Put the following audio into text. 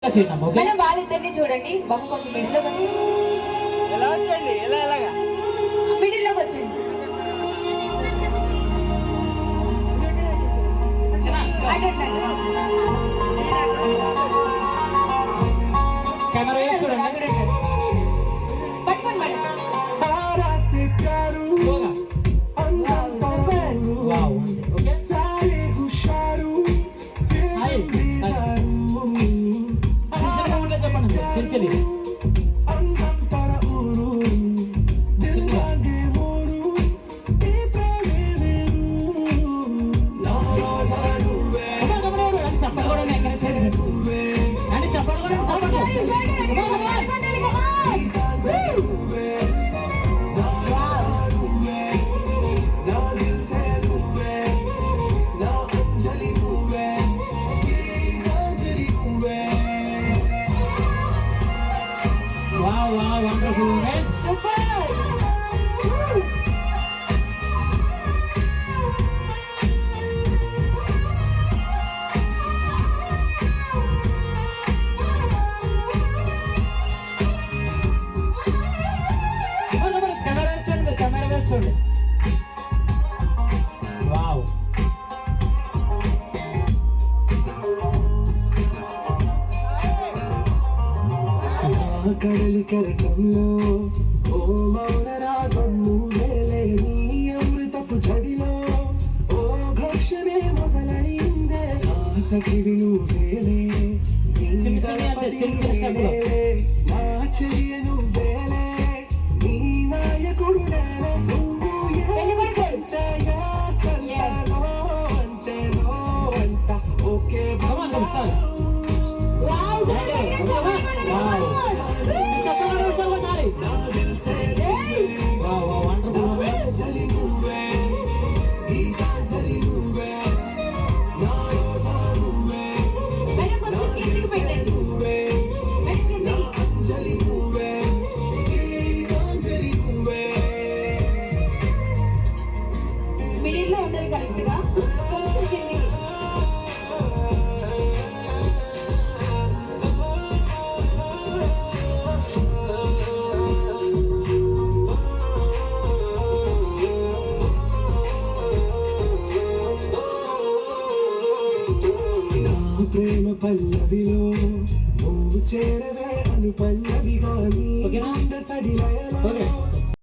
Madam వాళ్ళిద్దరిని చూడండి. బాబు కొంచెం మిడిల్లోకి వచ్చి ఎలా వచ్చండి, ఎలాగా మిడిల్లోకి వచ్చండి. కెమెరా చూడండి. పట్టుకోండి మేడం. చెప్పండి. చూడండి. వావ్, కడలి కెరటంలో ఓ మౌన రాగం నువ్వేలే, నీ అమృతపు జడిలో ఓ ఘర్షణే మొదలైందే, సఖివి నువ్వేలే, నా చెయ్య నువ్వేలే, నీ నాయకుడు నేనే, నువ్వు ఏసంటయా సంటలో అంటేలో అంట ఓకే మిడిల్లో ఉండాలి కరెక్ట్ గా. కొంచెం కిందికి. ప్రేమ పల్లవిలో నువ్వు చేరవే అను పల్లవిగా నీ సడిలయలో